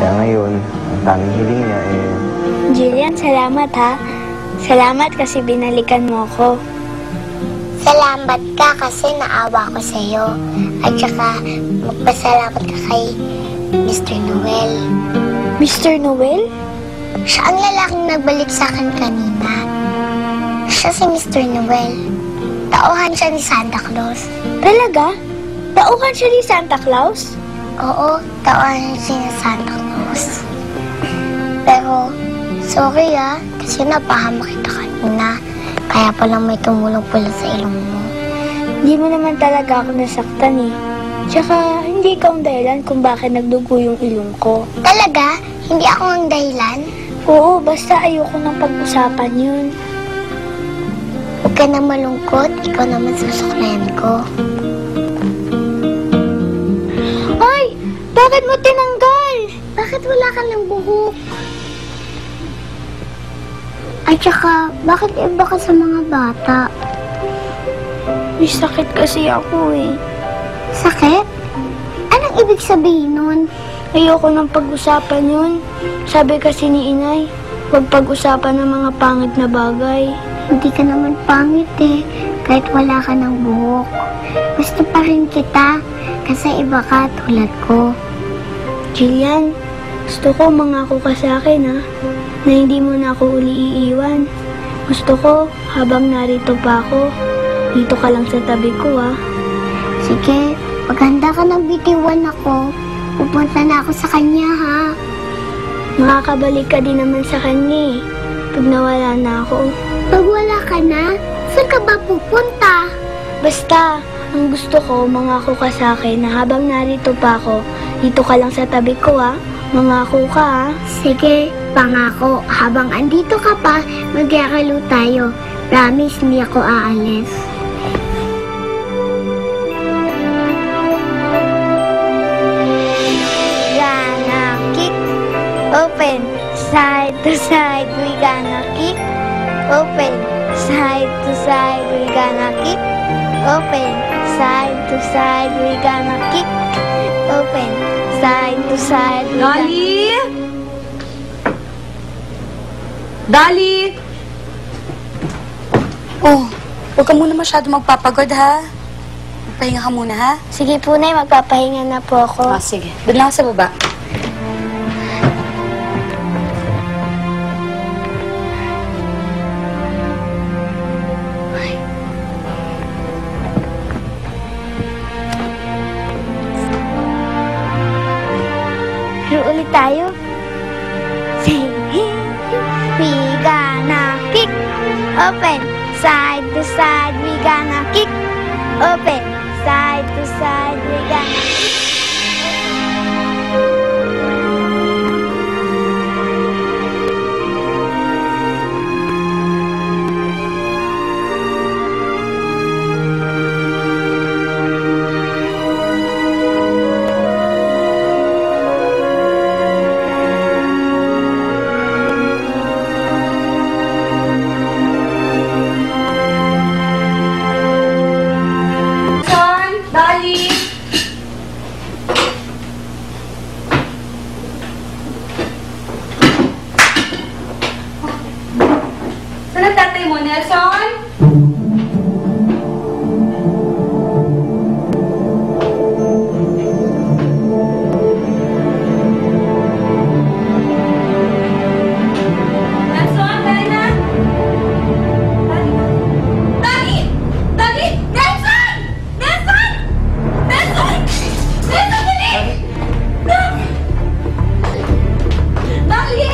Kaya ngayon, ang tanging hiling niya Jillian, salamat ha. Salamat kasi binalikan mo ko. Salamat ka kasi naawa ko sa'yo. At saka, magpasalamat ka kay Mr. Noel. Mr. Noel? Siya ang lalaking nagbalik sa akin kanina. Siya si Mr. Noel. Tauhan siya ni Santa Claus. Talaga? Tauhan siya ni Santa Claus? Oo, tauhan siya ni Santa Claus. Pero, sorry kasi napahamak kita kanina. Kaya palang may tumulong pula sa ilong mo. Hindi mo naman talaga ako nasaktan eh. Tsaka, hindi ikaw ang dahilan kung bakit nagdugo yung ilong ko. Talaga? Hindi ako ang dahilan? Oo, basta ayoko nang pag-usapan yun. Huwag ka na malungkot, ikaw naman susuklayan ko. Ay! Bakit mo tinanggal? Bakit wala ka ng buhok? At saka, bakit iba ka sa mga bata? May sakit kasi ako eh. Sakit? Anong ibig sabihin nun? Ayoko nang pag-usapan yun. Sabi kasi ni Inay, huwag pag-usapan ng mga pangit na bagay. Hindi ka naman pangit eh, kahit wala ka ng buhok. Gusto pa rin kita, kasi iba ka tulad ko. Jillian, gusto ko mangako ka sa akin ha, na hindi mo na ako uli iiwan. Gusto ko, habang narito pa ako, dito ka lang sa tabi ko ha. Sige, maghanda ka ng bitiwan ako. Pupunta na ako sa kanya ha. Makakabalik ka din naman sa kanya eh, pag nawala na ako. Pag wala ka na, saan ka ba pupunta? Basta, ang gusto ko, mangako ka sa akin na habang narito pa ako, dito ka lang sa tabi ko ha. Mangako ka ha. Sige, pangako. Habang andito ka pa, magkakalo tayo. Promise, hindi ako aalis. Gonna kick, open, side to side, we gonna kick, open, side to side, we gonna kick, open, side to side, we gonna kick, open, side to side, we gonna... Dali! Dali! Oh, huwag ka muna masyado magpapagod, ha? Magpahinga ka muna, ha? Sige po, Nay, magpapahinga na po ako. Ah, sige. Doon lang ako sa baba. Pero ulit tayo. Say, we gonna kick, open, side to side, we gonna kick, open, side to side, we gonna kick. Son! Dali! Saan ang tatay mo, Nelson? Nelson, dali na! Dali! Dali! Nelson! Nelson! Nelson! Nelson, dali! Dali!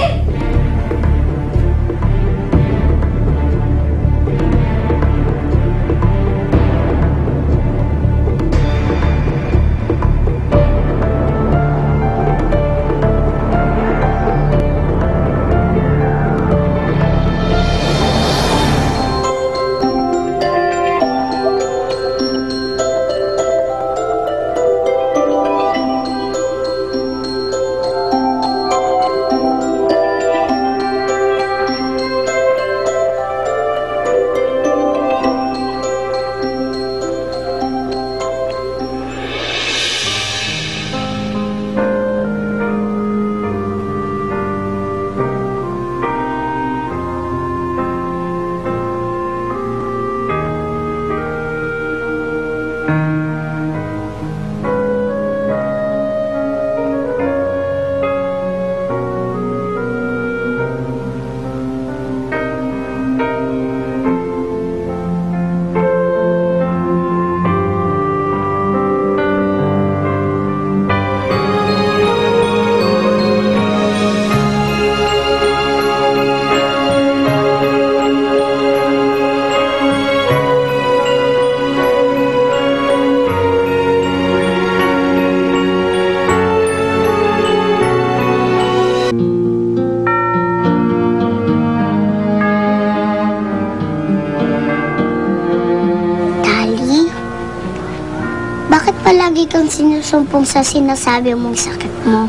lagi kang sinusumpong sa sinasabi mong sakit mo?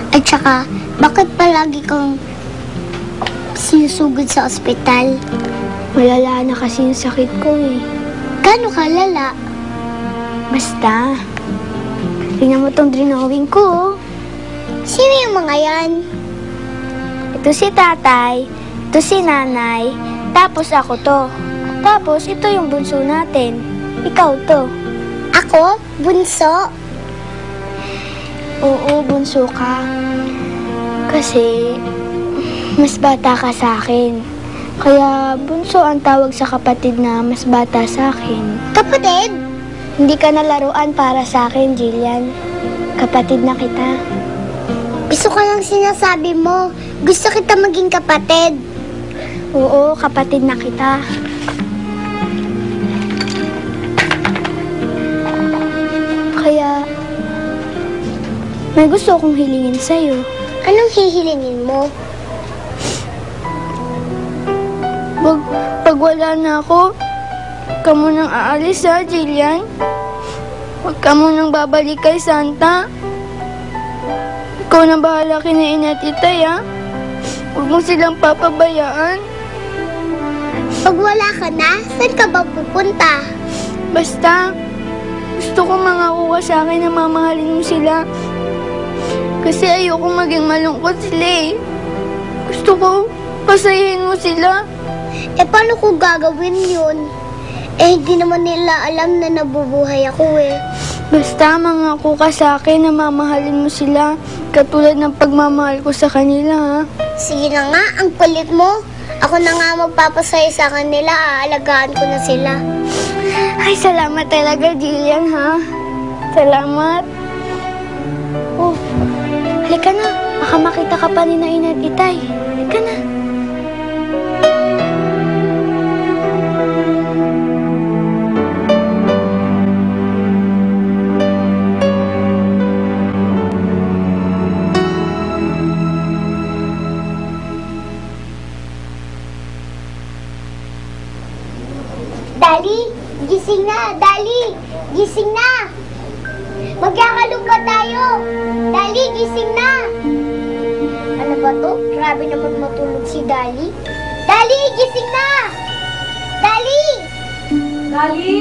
At saka, bakit palagi kang sinusugod sa ospital? Malala na kasi yung sakit ko eh. Gano'ng kalala? Basta, tingnan mo tong drawing ko oh. Sino yung mga yan? Ito si tatay, ito si nanay, tapos ako to. Tapos ito yung bunso natin. Ikaw to. Ako? Bunso? Oo, bunso ka. Kasi, mas bata ka sa akin. Kaya, bunso ang tawag sa kapatid na mas bata sa akin. Kapatid? Hindi ka na laruan para sa akin, Jillian. Kapatid na kita. Gusto ko lang sinasabi mo. Gusto kita maging kapatid. Oo, kapatid na kita. Kaya, may gusto kong hilingin sa'yo. Anong hihilingin mo? Pag wala na ako, huwag ka munang aalis ha, Jillian. Huwag ka munang babalik kay Santa. Ikaw na bahala kina ina at itay ha. Huwag mo silang papabayaan. Pag wala ka na, saan ka ba pupunta? Basta, gusto ko mangako ka sa akin na mamahalin mo sila. Kasi ayoko maging malungkot sila eh. Gusto ko pasayahin mo sila. Eh, paano ko gagawin yun? Eh, hindi naman nila alam na nabubuhay ako eh. Basta mangako ka sa akin na mamahalin mo sila. Katulad ng pagmamahal ko sa kanila ha. Sige na nga, ang kulit mo. Ako na nga magpapasaya sa kanila, aalagaan ko na sila. Ay, salamat talaga, Jillian ha. Salamat. Oh, halika na. Baka makita ka pa ni Naina at Itay. Halika na. Dali, gising na! Dali, gising na! Magkakalumpa tayo! Dali, gising na! Ano ba to? Grabe naman matulog si Dali. Dali, gising na! Dali! Dali!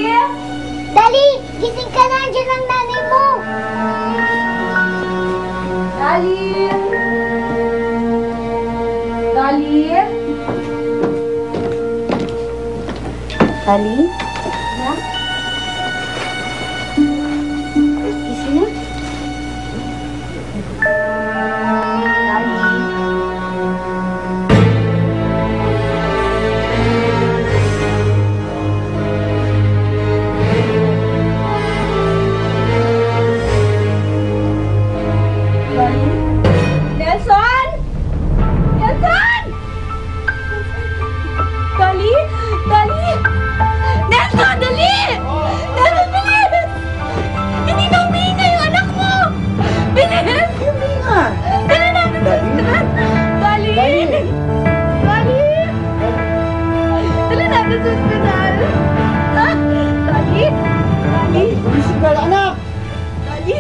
Dali, gising ka na! Andiyan ang nanay mo! Dali! Dali! Dali? Ha? Gising na? Nelson! Nelson! Dali! Dali! Nelson, dali! Nelson, bilis! Hindi na umihinga yung anak mo! Bilis! Umihinga! Dali natin sa ospital! Dali! Dali! Dali natin sa ospital! Ha? Dali! Dali! Gumising ka na, anak! Dali!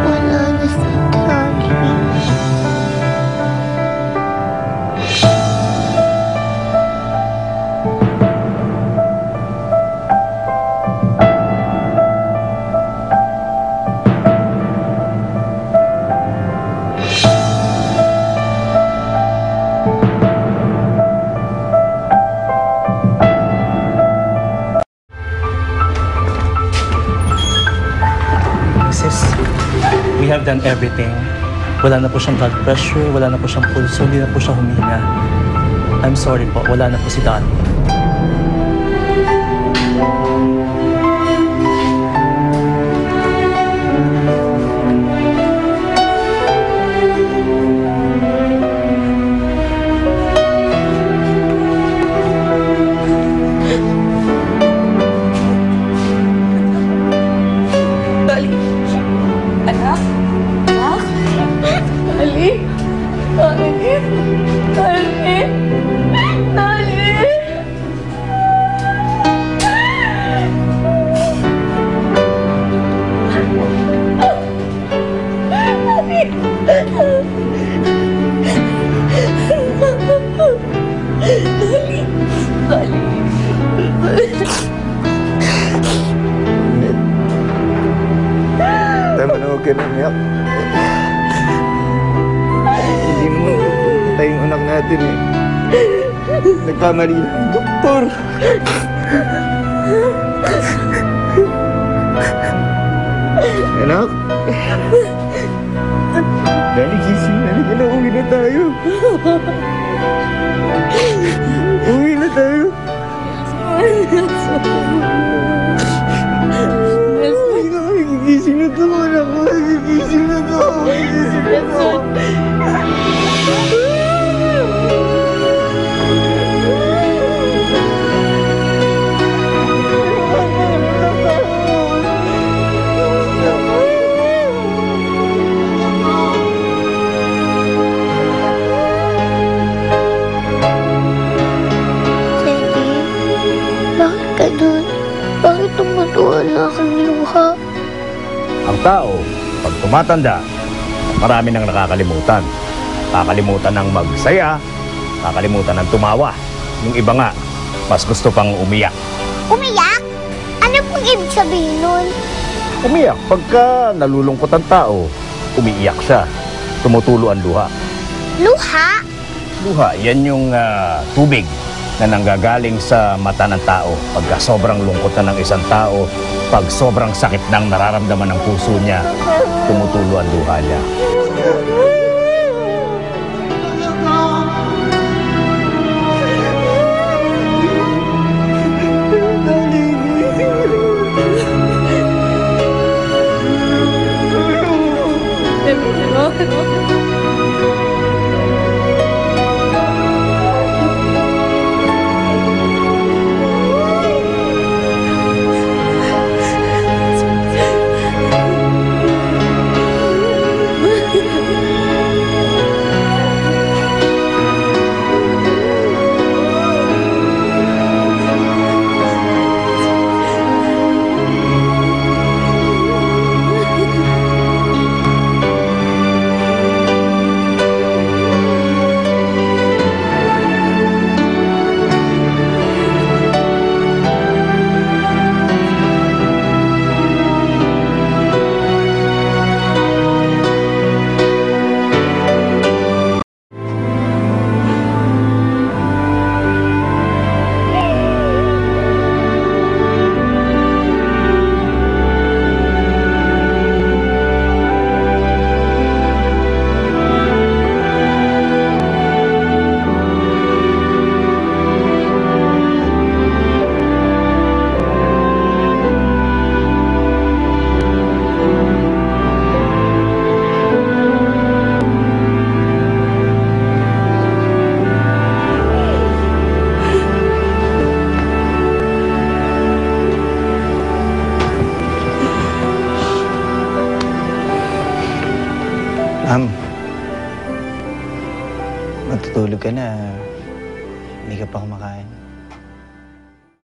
Wala na si Dali. Sis, we have done everything. Wala na po siyang blood pressure, wala na po siyang pulso, hindi na po siya humihinga. I'm sorry po, wala na po si Don. Dali! Anak? Anak? Dali! Dali! Dali! ka na, Nek. Hindi naman patay yung anak natin eh. Nagkamali na ang doktor. Anak. Dali, gising na. Halika na, uwi na tayo. Uwi na tayo. Gigising na to, anak ko. Gigising na to. Gigising na to. Teddy, bakit ka dun? Bakit tumutuwa na aking luha? Ang tao, pag tumatanda, marami nang nakakalimutan. Kakalimutan ng magsaya, kakalimutan ng tumawa. Yung iba nga, mas gusto pang umiyak. Umiyak? Ano pong ibig sabihin nun? Umiyak, pagka nalulungkot ang tao, umiiyak siya. Tumutulo ang luha. Luha? Luha, yan yung tubig na nanggagaling sa mata ng tao. Pagka sobrang lungkot na ng isang tao, pag sobrang sakit ng nararamdaman ng puso niya, tumutulo ang luha niya. Ma'am, matutulog ka na. Hindi ka pa kumakain.